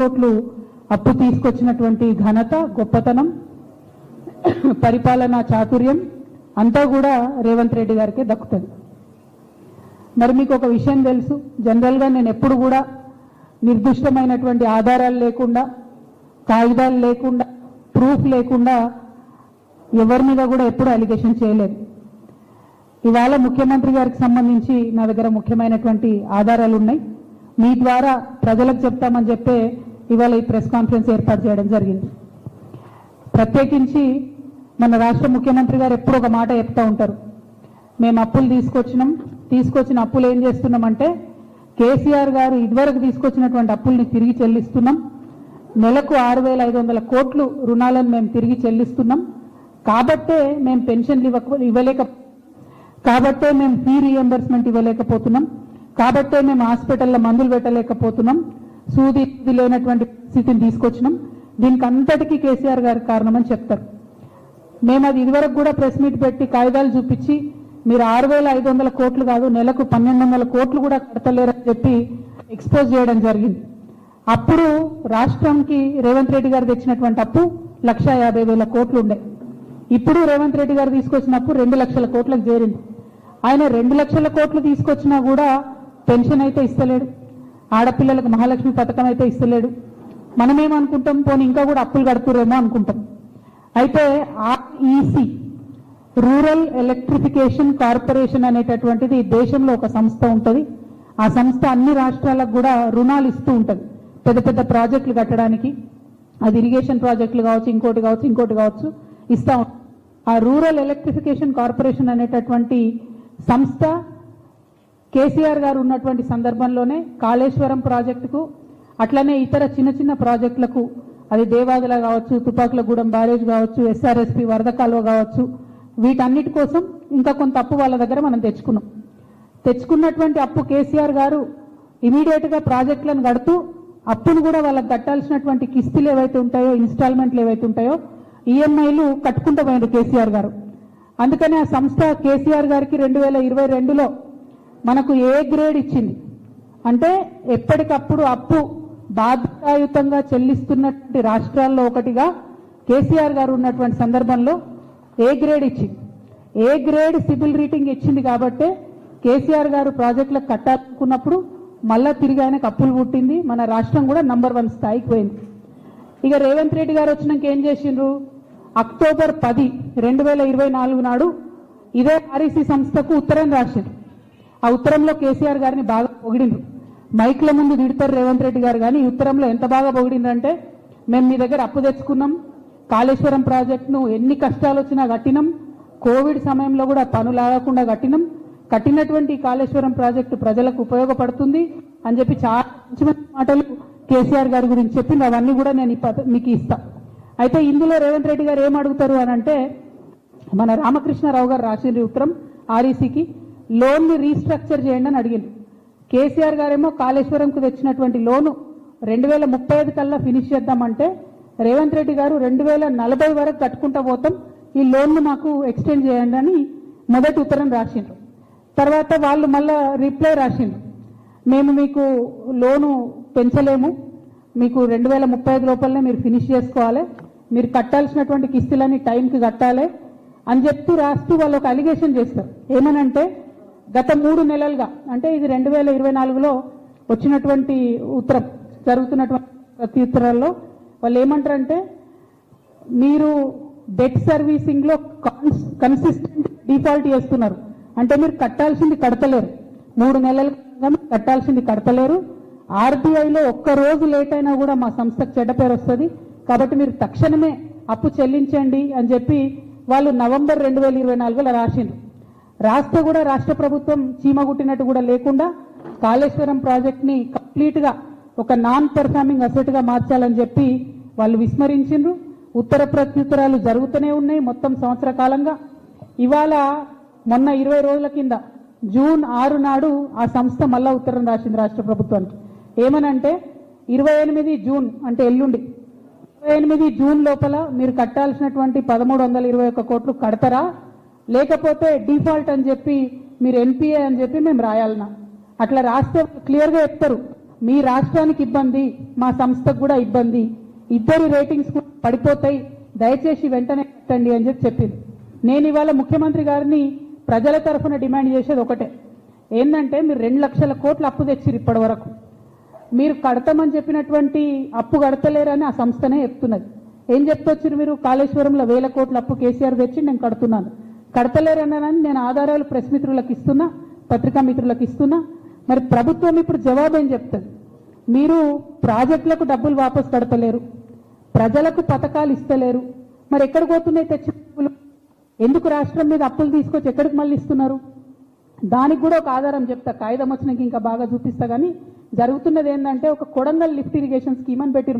కోట్లు అప్పు తీసుకొచ్చినటువంటి ఘనత, గొప్పతనం, పరిపాలనా చాతుర్యం అంతా కూడా రేవంత్ రెడ్డి గారికే దక్కుతుంది. మరి మీకు ఒక విషయం తెలుసు, జనరల్గా నేను ఎప్పుడు కూడా నిర్దిష్టమైనటువంటి ఆధారాలు లేకుండా, కాగితాలు లేకుండా, ప్రూఫ్ లేకుండా ఎవరి మీద కూడా ఎప్పుడు అలిగేషన్ చేయలేదు. ఇవాళ ముఖ్యమంత్రి గారికి సంబంధించి నా దగ్గర ముఖ్యమైనటువంటి ఆధారాలు ఉన్నాయి. మీ ద్వారా ప్రజలకు చెప్తామని చెప్పే ఇవాళ ఈ ప్రెస్ కాన్ఫరెన్స్ ఏర్పాటు చేయడం జరిగింది. ప్రత్యేకించి మన రాష్ట్ర ముఖ్యమంత్రి గారు ఎప్పుడు ఒక మాట చెప్తూ ఉంటారు, మేము అప్పులు తీసుకొచ్చిన అప్పులు ఏం చేస్తున్నామంటే కేసీఆర్ గారు ఇదివరకు తీసుకొచ్చినటువంటి అప్పుల్ని తిరిగి చెల్లిస్తున్నాం. నెలకు 6,500 కోట్లు రుణాలను మేము తిరిగి చెల్లిస్తున్నాం. కాబట్టే మేము పెన్షన్లు కాబట్టే మేము ఫీ రీఎంబర్స్మెంట్ ఇవ్వలేకపోతున్నాం. కాబట్టే మేము హాస్పిటల్లో మందులు పెట్టలేకపోతున్నాం. సూది లేనటువంటి స్థితిని తీసుకొచ్చినాం. దీనికి అంతటికీ కేసీఆర్ గారి కారణమని చెప్తారు. మేము అది ఇదివరకు కూడా ప్రెస్ మీట్ పెట్టి కాగితాలు చూపించి మీరు 6,500 కోట్లు కాదు, నెలకు 1,200 కోట్లు కూడా కడతలేరని చెప్పి ఎక్స్పోజ్ చేయడం జరిగింది. అప్పుడు రాష్ట్రానికి రేవంత్ రెడ్డి గారు తెచ్చినటువంటి అప్పు 1,50,000 కోట్లు ఉండే. ఇప్పుడు రేవంత్ రెడ్డి గారు తీసుకొచ్చిన అప్పు 2 లక్షల కోట్లకు చేరింది. ఆయన 2 లక్షల కోట్లు తీసుకొచ్చినా కూడా పెన్షన్ అయితే ఇస్తలేడు, ఆడపిల్లలకు మహాలక్ష్మి పథకం అయితే ఇస్తలేడు. మనమేమనుకుంటాం, పోనీ ఇంకా కూడా అప్పులు కడుతురేమో అనుకుంటాం. అయితే ఆర్ఈసి, రూరల్ ఎలక్ట్రిఫికేషన్ కార్పొరేషన్ అనేటటువంటిది దేశంలో ఒక సంస్థ ఉంటుంది. ఆ సంస్థ అన్ని రాష్ట్రాలకు కూడా రుణాలు ఇస్తూ ఉంటుంది పెద్ద పెద్ద ప్రాజెక్టులు కట్టడానికి. అది ఇరిగేషన్ ప్రాజెక్టులు కావచ్చు, ఇంకోటి కావచ్చు ఇస్తా ఉంటుంది. ఆ రూరల్ ఎలక్ట్రిఫికేషన్ కార్పొరేషన్ అనేటటువంటి సంస్థ కేసీఆర్ గారు ఉన్నటువంటి సందర్భంలోనే కాళేశ్వరం ప్రాజెక్టుకు, అట్లనే ఇతర చిన్న చిన్న ప్రాజెక్టులకు, అది దేవాదుల కావచ్చు, తుపాకులగూడెం బ్యారేజ్ కావచ్చు, ఎస్ఆర్ఎస్పి వరద కాలువ కావచ్చు, వీటన్నిటి కోసం ఇంకా కొంత అప్పు వాళ్ళ దగ్గర మనం తెచ్చుకున్నటువంటి అప్పు కేసీఆర్ గారు ఇమీడియట్ గా ప్రాజెక్టులను కడుతూ అప్పును కూడా వాళ్ళకి కట్టాల్సినటువంటి కిస్తీలు ఏవైతే ఉంటాయో, ఇన్స్టాల్మెంట్లు ఏవైతే ఉంటాయో, ఈఎంఐలు కట్టుకుంటూ పోయింది కేసీఆర్ గారు. అందుకని ఆ సంస్థ కేసీఆర్ గారికి 2022లో మనకు ఏ గ్రేడ్ ఇచ్చింది అంటే ఎప్పటికప్పుడు అప్పు బాధ్యతాయుతంగా చెల్లిస్తున్నటువంటి రాష్ట్రాల్లో ఒకటిగా కేసీఆర్ గారు ఉన్నటువంటి సందర్భంలో ఏ గ్రేడ్ ఇచ్చింది. ఏ గ్రేడ్ సిబిల్ రేటింగ్ ఇచ్చింది కాబట్టి కేసీఆర్ గారు ప్రాజెక్టులకు కట్టాలనుకున్నప్పుడు మళ్ళా తిరిగి ఆయనకు అప్పులు పుట్టింది. మన రాష్ట్రం కూడా నంబర్ 1 స్థాయికి పోయింది. ఇక రేవంత్ రెడ్డి గారు వచ్చినాక ఏం చేసిండ్రు, అక్టోబర్ 10, 2024 నాడు ఇదే ఆర్ఈసీ సంస్థకు ఉత్తరం రాసిండ్రు. ఆ ఉత్తరంలో కేసీఆర్ గారిని బాగా పొగిడిండ్రు. మైక్ల ముందు తిడతారు రేవంత్ రెడ్డి గారు, కానీ ఈ ఉత్తరంలో ఎంత బాగా పొగిడిండ్రంటే, మేము మీ దగ్గర అప్పు తెచ్చుకున్నాం, కాళేశ్వరం ప్రాజెక్టును ఎన్ని కష్టాలు వచ్చినా కట్టినాం, కోవిడ్ సమయంలో కూడా పనులాగకుండా కట్టినాం, కట్టినటువంటి కాళేశ్వరం ప్రాజెక్టు ప్రజలకు ఉపయోగపడుతుంది అని చెప్పి చాలా మంచి మంచి మాటలు కేసీఆర్ గారి గురించి చెప్పింది. అవన్నీ కూడా నేను మీకు ఇస్తా. అయితే ఇందులో రేవంత్ రెడ్డి గారు ఏం అడుగుతారు అని అంటే, మన రామకృష్ణారావు గారు రాసిన ఉత్తరం ఆర్ఈసీకి లోన్ని రీస్ట్రక్చర్ చేయండి అని అడిగింది. కేసీఆర్ గారేమో కాళేశ్వరంకు తెచ్చినటువంటి లోను 2035 కల్లా ఫినిష్ చేద్దామంటే రేవంత్ రెడ్డి గారు 2040 వరకు కట్టుకుంటా పోతాం, ఈ లోన్ను మాకు ఎక్స్టెండ్ చేయండి అని మొదటి ఉత్తరం రాసిండ్రు. తర్వాత వాళ్ళు మళ్ళా రిప్లై రాసిండ్రు, మేము మీకు లోను పెంచలేము, మీకు 2035 లోపలనే మీరు ఫినిష్ చేసుకోవాలి, మీరు కట్టాల్సినటువంటి కిస్తీలని టైంకి కట్టాలి అని చెప్తూ రాస్తూ వాళ్ళు ఒక అలిగేషన్ చేస్తారు. ఏమనంటే, గత 3 నెలలుగా, అంటే ఇది 2024లో వచ్చినటువంటి ఉత్తరం, జరుగుతున్నటువంటి ప్రతి ఉత్తరాల్లో వాళ్ళు ఏమంటారంటే, మీరు డెట్ సర్వీసింగ్ లో కన్సిస్టెంట్ డిఫాల్ట్ చేస్తున్నారు, అంటే మీరు కట్టాల్సింది కడతలేరు, 3 నెలలుగా కట్టాల్సింది కడతలేరు, ఆర్బీఐలో ఒక్క రోజు లేట్ అయినా కూడా మా సంస్థకు చెడ్డ పేరు వస్తుంది, కాబట్టి మీరు తక్షణమే అప్పు చెల్లించండి అని చెప్పి వాళ్ళు నవంబర్ 2024లో రాసిండ్రు. రాస్తే కూడా రాష్ట్ర ప్రభుత్వం చీమగుట్టినట్టు కూడా లేకుండా కాళేశ్వరం ప్రాజెక్ట్ని కంప్లీట్గా ఒక నాన్ పెర్ఫార్మింగ్ అసెట్ గా మార్చాలని చెప్పి వాళ్ళు విస్మరించిండ్రు. ఉత్తర ప్రత్యుత్తరాలు జరుగుతూనే ఉన్నాయి మొత్తం సంవత్సర కాలంగా. ఇవాళ మొన్న 20 రోజుల కింద జూన్ 6 నాడు ఆ సంస్థ మళ్ళా ఉత్తరం రాసింది రాష్ట్ర ప్రభుత్వానికి. ఏమనంటే, 28 జూన్ అంటే ఎల్లుండి 28 జూన్ లోపల మీరు కట్టాల్సినటువంటి 1,321 కోట్లు కడతారా, లేకపోతే డిఫాల్ట్ అని చెప్పి మీరు ఎన్పిఏ అని చెప్పి మేము రాయాలన్నా. అట్లా రాస్తే క్లియర్గా చెప్తారు, మీ రాష్ట్రానికి ఇబ్బంది, మా సంస్థకు కూడా ఇబ్బంది, ఇద్దరి రేటింగ్స్ కూడా పడిపోతాయి, దయచేసి వెంటనే కట్టండి అని చెప్పింది. నేను ఇవాళ ముఖ్యమంత్రి గారిని ప్రజల తరఫున డిమాండ్ చేసేది ఒకటే, ఏంటంటే మీరు 2 లక్షల కోట్ల అప్పు తెచ్చిరు ఇప్పటి వరకు, మీరు కడతామని చెప్పినటువంటి అప్పు కడతలేరని ఆ సంస్థనే చెప్తున్నది. ఏం చెప్తొచ్చారు మీరు? కాళేశ్వరంలో 1000 కోట్ల అప్పు కేసీఆర్ తెచ్చి నేను కడుతున్నాను, కడతలేరన్నానని నేను ఆధారాలు ప్రెస్ మిత్రులకు ఇస్తున్నా, పత్రికా మిత్రులకు ఇస్తున్నా. మరి ప్రభుత్వం ఇప్పుడు జవాబు ఏం చెప్తుంది? మీరు ప్రాజెక్టులకు డబ్బులు వాపసు కడతలేరు, ప్రజలకు పథకాలు ఇస్తలేరు, మరి ఎక్కడికి పోతున్నాయి తెచ్చిన డబ్బులు? ఎందుకు రాష్ట్రం మీద అప్పులు తీసుకొచ్చి ఎక్కడికి మళ్ళీ ఇస్తున్నారు? దానికి కూడా ఒక ఆధారం చెప్తా, కాగితం వచ్చినాక ఇంకా బాగా చూపిస్తా. కానీ జరుగుతున్నది ఏంటంటే ఒక కొడంగల్ లిఫ్ట్ ఇరిగేషన్ స్కీమ్ అని పెట్టి